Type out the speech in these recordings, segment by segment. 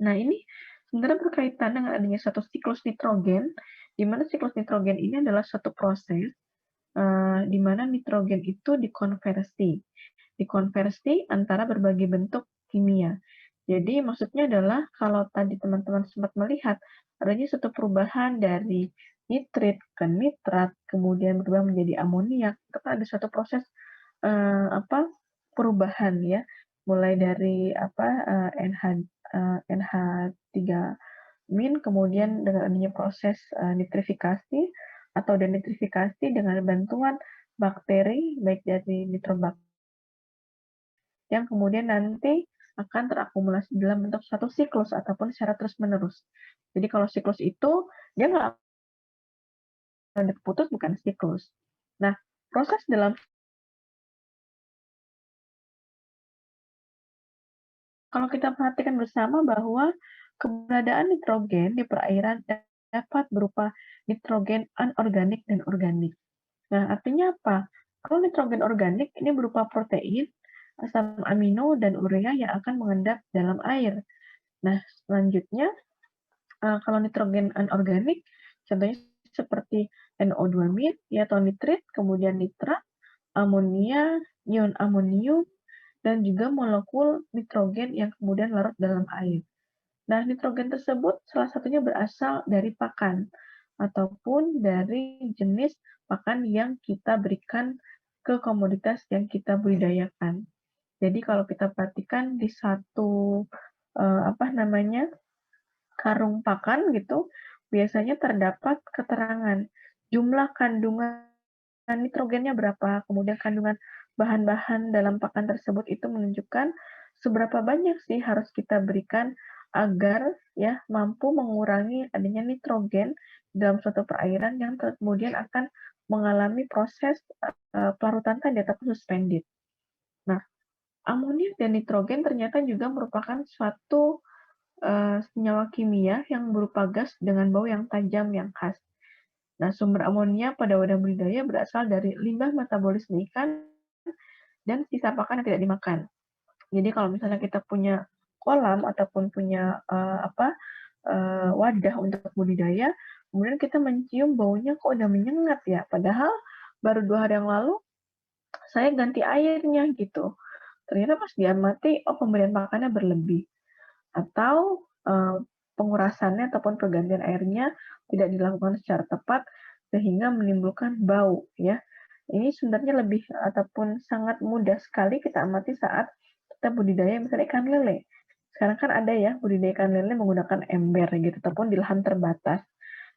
Nah, ini sebenarnya berkaitan dengan adanya satu siklus nitrogen, di mana siklus nitrogen ini adalah suatu proses, di mana nitrogen itu dikonversi antara berbagai bentuk kimia. Jadi maksudnya adalah kalau tadi teman-teman sempat melihat adanya suatu perubahan dari nitrit ke nitrat, kemudian berubah menjadi amoniak, itu kan ada suatu proses perubahan ya, mulai dari NH3 min, kemudian dengan adanya proses nitrifikasi atau denitrifikasi dengan bantuan bakteri baik dari nitrobakter yang kemudian nanti akan terakumulasi dalam bentuk suatu siklus ataupun secara terus-menerus. Jadi kalau siklus itu dia nggak akan putus, bukan siklus. Nah, proses dalam kalau kita perhatikan bersama bahwa keberadaan nitrogen di perairan dapat berupa nitrogen anorganik dan organik. Nah, artinya apa? Kalau nitrogen organik ini berupa protein, asam amino, dan urea yang akan mengendap dalam air. Nah, selanjutnya, kalau nitrogen anorganik, contohnya seperti NO2-min, ya, atau nitrit, kemudian nitrat, amonia, ion amonium, dan juga molekul nitrogen yang kemudian larut dalam air. Nah, nitrogen tersebut salah satunya berasal dari pakan ataupun dari jenis pakan yang kita berikan ke komoditas yang kita budidayakan. Jadi kalau kita perhatikan di satu karung pakan gitu, biasanya terdapat keterangan jumlah kandungan nitrogennya berapa, kemudian kandungan bahan-bahan dalam pakan tersebut itu menunjukkan seberapa banyak sih harus kita berikan agar ya mampu mengurangi adanya nitrogen dalam suatu perairan yang kemudian akan mengalami proses pelarutan tadi ataupun suspended. Nah, amonia dan nitrogen ternyata juga merupakan suatu senyawa kimia yang berupa gas dengan bau yang tajam yang khas. Nah, sumber amonia pada wadah budidaya berasal dari limbah metabolisme ikan dan sisa pakan yang tidak dimakan. Jadi kalau misalnya kita punya kolam ataupun punya wadah untuk budidaya, kemudian kita mencium baunya kok udah menyengat ya, padahal baru 2 hari yang lalu saya ganti airnya gitu. Ternyata pas diamati, oh pemberian pakannya berlebih atau pengurasannya ataupun pergantian airnya tidak dilakukan secara tepat sehingga menimbulkan bau ya. Ini sebenarnya lebih ataupun sangat mudah sekali kita amati saat kita budidaya misalnya ikan lele. Sekarang kan ada ya budidaya ikan lele menggunakan ember gitu ataupun di lahan terbatas.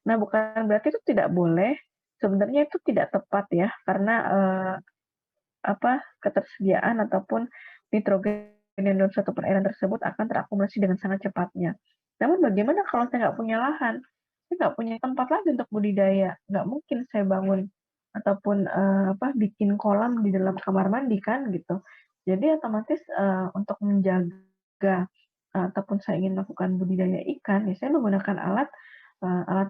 Nah, bukan berarti itu tidak boleh. Sebenarnya itu tidak tepat ya karena ketersediaan ataupun nitrogen dalam suatu perairan tersebut akan terakumulasi dengan sangat cepatnya. Namun bagaimana kalau saya nggak punya lahan? Saya nggak punya tempat lagi untuk budidaya. Nggak mungkin saya bangun ataupun bikin kolam di dalam kamar mandi kan gitu. Jadi otomatis untuk menjaga ataupun saya ingin melakukan budidaya ikan, ya saya menggunakan alat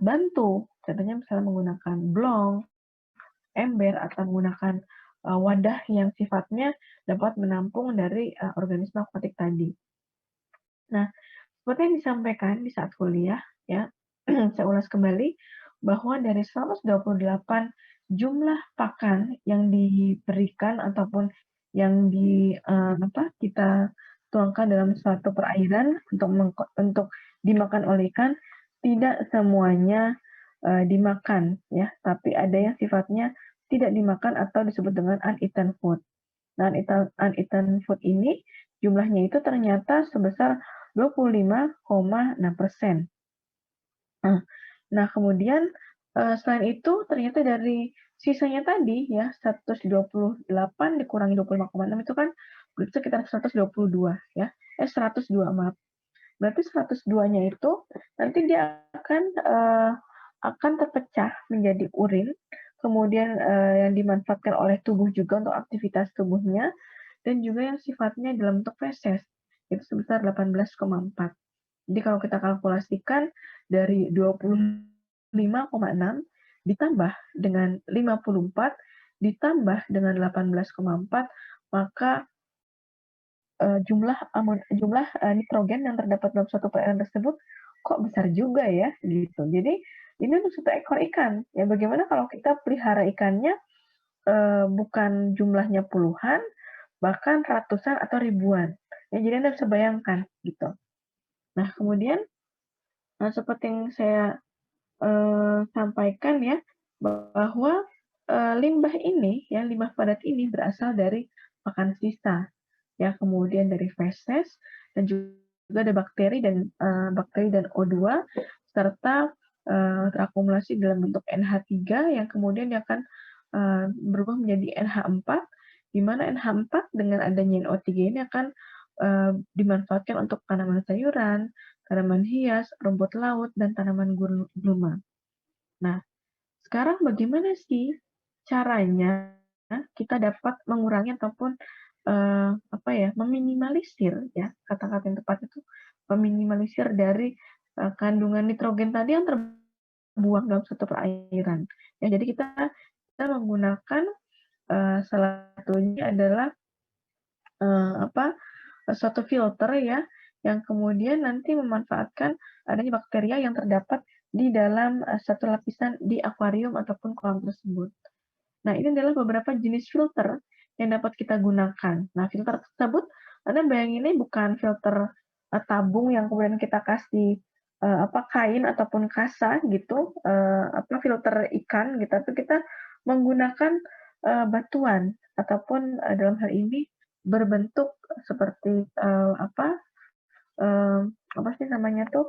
bantu. Contohnya misalnya menggunakan blong, ember, atau menggunakan wadah yang sifatnya dapat menampung dari organisme akuatik tadi. Nah, seperti yang disampaikan di saat kuliah, ya, saya ulas kembali bahwa dari 128 jumlah pakan yang diberikan ataupun yang kita tuangkan dalam suatu perairan untuk dimakan oleh ikan, tidak semuanya dimakan, ya, tapi ada yang sifatnya tidak dimakan atau disebut dengan uneaten food. Nah, uneaten food ini jumlahnya itu ternyata sebesar 25,6%. Nah, kemudian selain itu ternyata dari sisanya tadi ya 128 dikurangi 25,6 itu kan berarti sekitar 122 ya. 102, maaf. Berarti 102-nya itu nanti dia akan terpecah menjadi urin, kemudian yang dimanfaatkan oleh tubuh juga untuk aktivitas tubuhnya, dan juga yang sifatnya dalam bentuk feses, itu sebesar 18,4. Jadi kalau kita kalkulasikan dari 25,6 ditambah dengan 54 ditambah dengan 18,4, maka jumlah nitrogen yang terdapat dalam suatu perairan tersebut kok besar juga ya, gitu. Jadi ini untuk satu ekor ikan. Ya bagaimana kalau kita pelihara ikannya, bukan jumlahnya puluhan, bahkan ratusan atau ribuan. Ya jadi Anda bisa bayangkan, gitu. Nah kemudian, seperti yang saya, sampaikan ya, bahwa, limbah ini ya, limbah padat ini berasal dari pakan sisa. Ya, kemudian dari feses dan juga ada bakteri dan O2 serta, terakumulasi dalam bentuk NH3 yang kemudian dia akan, berubah menjadi NH4, di mana NH4 dengan adanya NO3 ini akan, dimanfaatkan untuk tanaman sayuran, tanaman hias, rumput laut, dan tanaman gulma. Nah, sekarang bagaimana sih caranya kita dapat mengurangi ataupun, apa ya, meminimalisir ya, kata-kata yang tepat itu meminimalisir dari, kandungan nitrogen tadi yang terbuang dalam suatu perairan. Ya, jadi kita menggunakan, salah satunya adalah, apa, suatu filter ya, yang kemudian nanti memanfaatkan adanya bakteria yang terdapat di dalam, satu lapisan di akuarium ataupun kolam tersebut. Nah, ini adalah beberapa jenis filter yang dapat kita gunakan. Nah, filter tersebut, Anda bayanginnya bukan filter, tabung yang kemudian kita kasih, kain ataupun kasa gitu, filter ikan gitu, tapi kita menggunakan, batuan ataupun, dalam hal ini berbentuk seperti, eee, apa sih namanya tuh,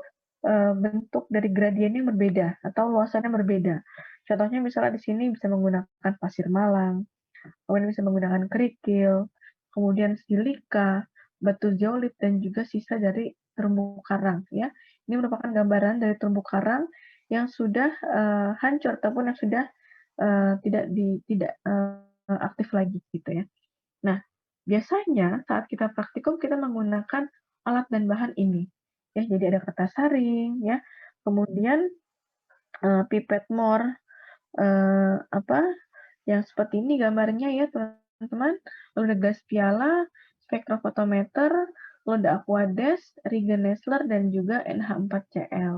bentuk dari gradien yang berbeda atau luasannya berbeda. Contohnya misalnya di sini bisa menggunakan pasir malang, kemudian bisa menggunakan kerikil, kemudian silika, batu zeolit, dan juga sisa dari terumbu karang ya. Ini merupakan gambaran dari terumbu karang yang sudah, hancur ataupun yang sudah, tidak aktif lagi gitu ya. Nah, biasanya saat kita praktikum kita menggunakan alat dan bahan ini, ya. Jadi ada kertas saring ya, kemudian, pipet Mohr, apa, yang seperti ini gambarnya ya teman-teman, lalu ada gas piala, spektrofotometer, lalu ada Aquades, Rieger Nestler, dan juga NH4Cl.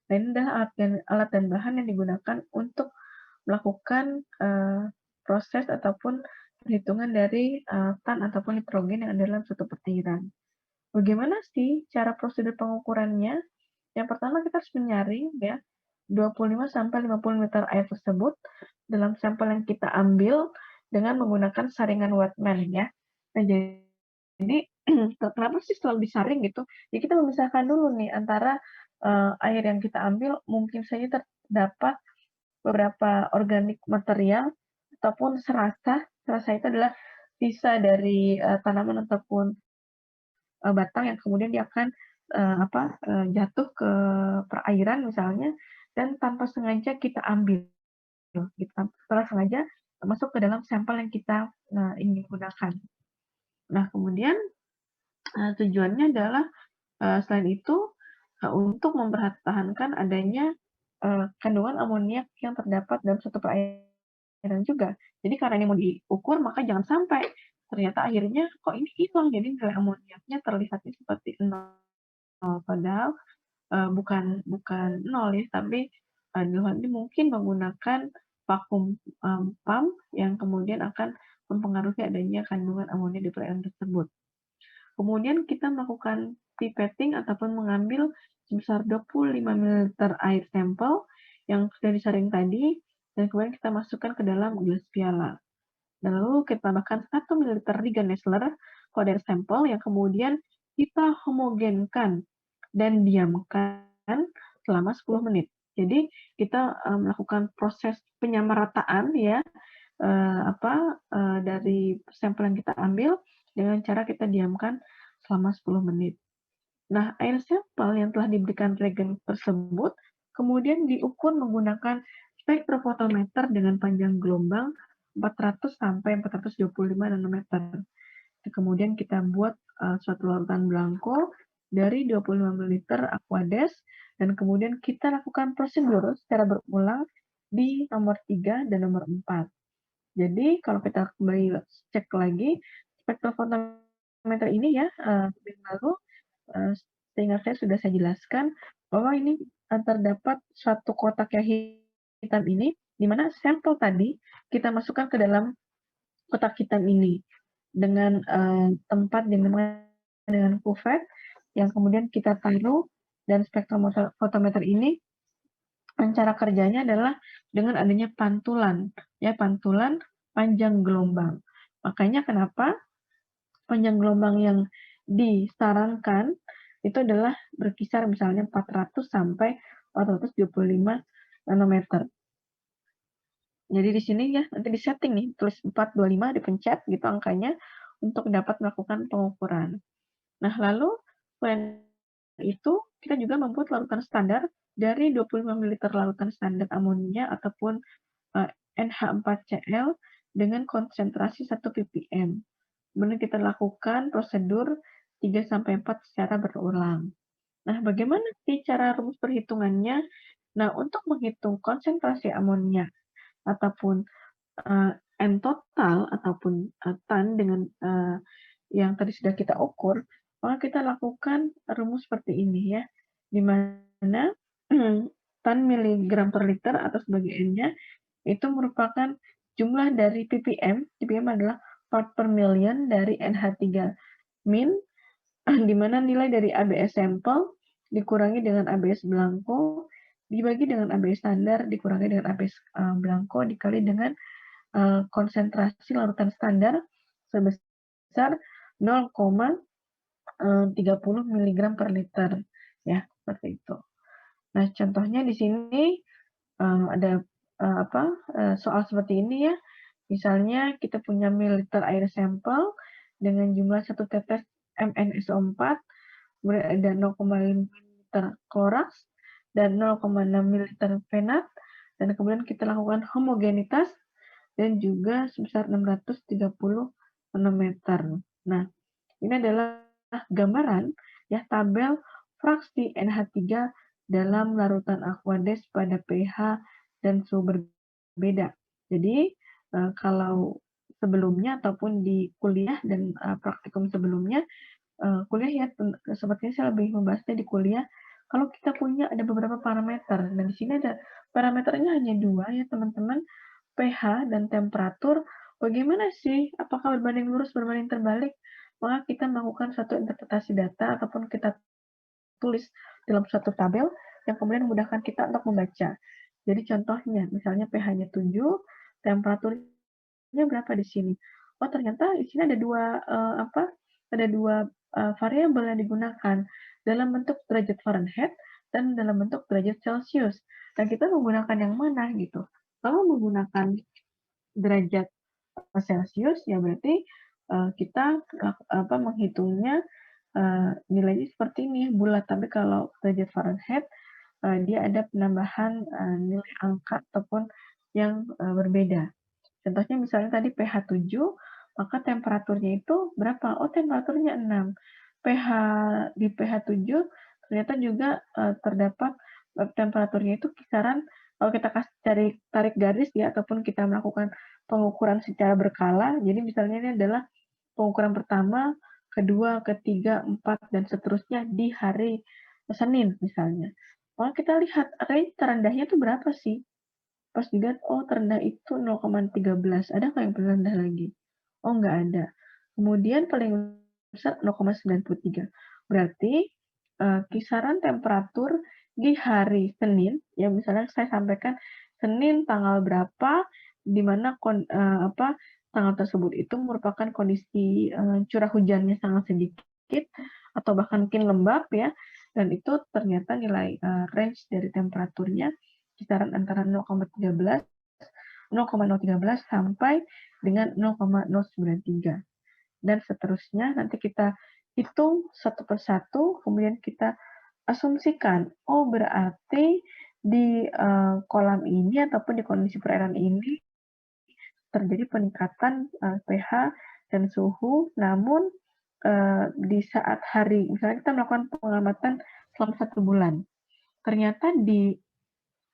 Nah, ini adalah alat dan bahan yang digunakan untuk melakukan, proses ataupun perhitungan dari, tan ataupun nitrogen yang ada dalam suatu perairan. Bagaimana sih cara prosedur pengukurannya? Yang pertama kita harus menyaring ya, 25 sampai 50 liter air tersebut dalam sampel yang kita ambil dengan menggunakan saringan Whatman ya. Nah, jadi kenapa sih selalu disaring gitu? Ya kita memisahkan dulu nih antara, air yang kita ambil mungkin saja terdapat beberapa organik material ataupun serasa. Serasa itu adalah sisa dari, tanaman ataupun, batang yang kemudian dia akan, jatuh ke perairan misalnya dan tanpa sengaja kita ambil gitu, tanpa sengaja masuk ke dalam sampel yang kita, ingin gunakan. Nah kemudian, tujuannya adalah, selain itu, untuk mempertahankan adanya, kandungan amoniak yang terdapat dalam suatu perairan juga. Jadi karena ini mau diukur maka jangan sampai ternyata akhirnya kok ini hilang, jadi nilai amoniaknya terlihatnya seperti nol, padahal, bukan bukan nol ya, tapi, dalam hal ini mungkin menggunakan vakum, pump yang kemudian akan mempengaruhi adanya kandungan amonia di perairan tersebut. Kemudian kita melakukan pipetting ataupun mengambil sebesar 25 mililiter air sampel yang sudah disaring tadi, dan kemudian kita masukkan ke dalam gelas piala. Dan lalu kita tambahkan 1 mililiter Rieger Nestler pada air sampel yang kemudian kita homogenkan dan diamkan selama 10 menit. Jadi kita, melakukan proses penyamarataan ya, dari sampel yang kita ambil dengan cara kita diamkan selama 10 menit. Nah, air sampel yang telah diberikan reagen tersebut kemudian diukur menggunakan spektrofotometer dengan panjang gelombang 400 sampai 425 nanometer. Kemudian kita buat, suatu larutan blanko dari 25 mililiter Aquades dan kemudian kita lakukan prosedur secara berulang di nomor 3 dan nomor 4. Jadi kalau kita kembali cek lagi, spektrofotometer fotometer ini ya, minggu lalu, seingat saya jelaskan bahwa ini, terdapat suatu kotak yang hitam ini, di mana sampel tadi kita masukkan ke dalam kotak hitam ini dengan, tempat yang dimana dengan kuvert yang kemudian kita taruh dan spektrofotometer ini cara kerjanya adalah dengan adanya pantulan, ya pantulan panjang gelombang. Makanya kenapa panjang gelombang yang disarankan itu adalah berkisar misalnya 400 sampai 425 nanometer. Jadi di sini ya nanti di-setting nih, tulis 425 dipencet gitu angkanya untuk dapat melakukan pengukuran. Nah, lalu selain itu kita juga membuat larutan standar dari 25 ml larutan standar amonia ataupun NH4Cl dengan konsentrasi 1 ppm. Kemudian kita lakukan prosedur 3-4 secara berulang. Nah, bagaimana sih cara rumus perhitungannya? Nah, untuk menghitung konsentrasi amonia ataupun N total ataupun tan dengan yang tadi sudah kita ukur, maka kita lakukan rumus seperti ini ya, di mana tan miligram per liter atau sebagai N-nya itu merupakan jumlah dari ppm, ppm adalah part per million dari NH3 min, di mana nilai dari ABS sampel dikurangi dengan ABS blanko dibagi dengan ABS standar dikurangi dengan ABS blanko dikali dengan konsentrasi larutan standar sebesar 0,30 mg per liter ya seperti itu. Nah contohnya di sini ada soal seperti ini ya. Misalnya kita punya mililiter air sampel dengan jumlah 1 tetes MnSO4, kemudian ada 0,5 ml kloraks dan 0,6 ml fenat, dan kemudian kita lakukan homogenitas dan juga sebesar 630 nanometer. Nah, ini adalah gambaran ya tabel fraksi NH3 dalam larutan Aquades pada pH dan suhu berbeda. Jadi, kalau sebelumnya ataupun di kuliah dan praktikum sebelumnya, kuliah ya sepertinya saya lebih membahasnya di kuliah, kalau kita punya ada beberapa parameter. Dan di sini ada parameternya hanya 2 ya teman-teman, pH dan temperatur. Bagaimana sih? Apakah berbanding lurus, berbanding terbalik? Maka kita melakukan satu interpretasi data ataupun kita tulis dalam suatu tabel yang kemudian memudahkan kita untuk membaca. Jadi contohnya, misalnya pH-nya 7, temperaturnya berapa di sini? Oh ternyata di sini ada dua variabel yang digunakan dalam bentuk derajat Fahrenheit dan dalam bentuk derajat Celcius. Dan kita menggunakan yang mana gitu? Kalau menggunakan derajat Celcius ya berarti kita menghitungnya nilainya seperti ini bulat. Tapi kalau derajat Fahrenheit dia ada penambahan nilai angka ataupun yang berbeda. Contohnya misalnya tadi pH 7, maka temperaturnya itu berapa? Oh, temperaturnya 6. Di pH 7 ternyata juga terdapat temperaturnya itu kisaran kalau kita tarik garis ya ataupun kita melakukan pengukuran secara berkala. Jadi misalnya ini adalah pengukuran pertama, kedua, ketiga, 4 dan seterusnya di hari Senin misalnya. Maka kita lihat range terendahnya itu berapa sih? Pas dilihat, oh terendah itu 0,13. Ada nggak yang paling rendah lagi? Oh nggak ada. Kemudian paling besar 0,93. Berarti kisaran temperatur di hari Senin, ya misalnya saya sampaikan Senin tanggal berapa, di mana tanggal tersebut itu merupakan kondisi curah hujannya sangat sedikit atau bahkan mungkin lembab ya, dan itu ternyata nilai range dari temperaturnya kisaran antara 0,013 sampai dengan 0,093 dan seterusnya. Nanti kita hitung satu persatu, kemudian kita asumsikan, oh berarti di kolam ini ataupun di kondisi perairan ini terjadi peningkatan pH dan suhu, namun di saat hari, misalnya kita melakukan pengamatan selama 1 bulan, ternyata di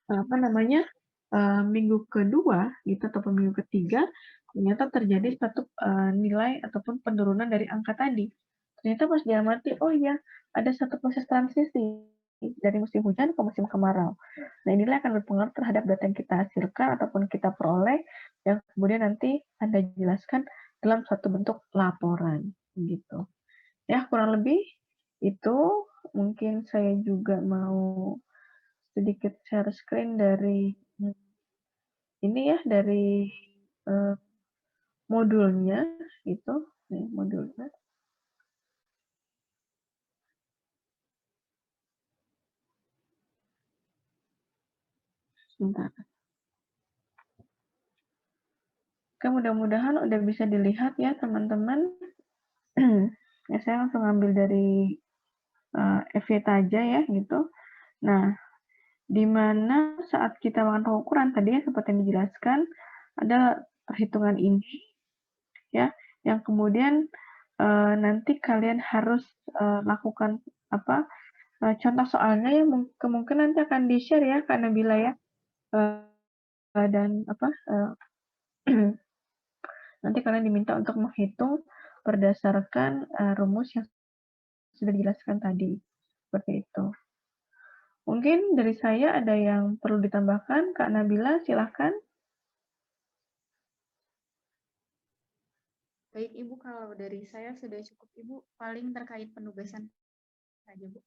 apa namanya minggu kedua gitu ataupun minggu ketiga ternyata terjadi satu nilai ataupun penurunan dari angka tadi. Ternyata pas diamati, oh iya ada satu proses transisi dari musim hujan ke musim kemarau. Nah inilah akan berpengaruh terhadap data yang kita hasilkan ataupun kita peroleh yang kemudian nanti Anda jelaskan dalam suatu bentuk laporan gitu. Ya kurang lebih itu mungkin saya juga mau sedikit share screen dari ini ya dari modulnya gitu. Nih modulnya. Sebentar. Oke, mudah-mudahan udah bisa dilihat ya teman-teman. Ya, saya langsung ambil dari Evita aja ya gitu. Nah, di mana saat kita melakukan pengukuran tadi ya seperti yang dijelaskan ada perhitungan ini ya yang kemudian nanti kalian harus lakukan apa contoh soalnya ya kemungkinan nanti akan di-share ya Kak Nabila ya dan apa nanti kalian diminta untuk menghitung berdasarkan rumus yang sudah dijelaskan tadi seperti itu. Mungkin dari saya ada yang perlu ditambahkan, Kak Nabila, silahkan. Baik Ibu, kalau dari saya sudah cukup Ibu, paling terkait penugasan saja Bu.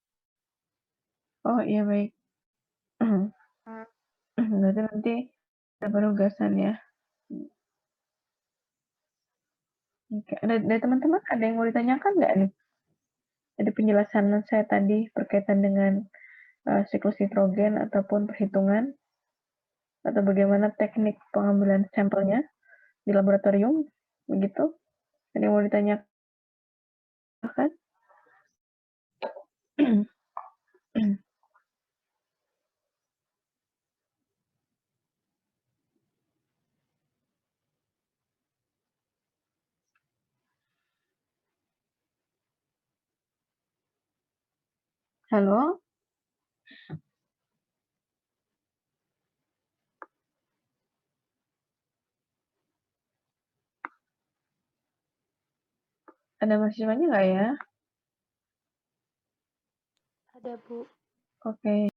Oh iya baik. Uh, Berarti nanti ada penugasan ya. Oke. Dari teman-teman ada yang mau ditanyakan nggak nih? Ada penjelasan saya tadi berkaitan dengan siklus nitrogen ataupun perhitungan atau bagaimana teknik pengambilan sampelnya di laboratorium, begitu? Ada yang mau ditanyakan? Halo? Ada mahasiswanya nggak ya? Ada Bu. Oke.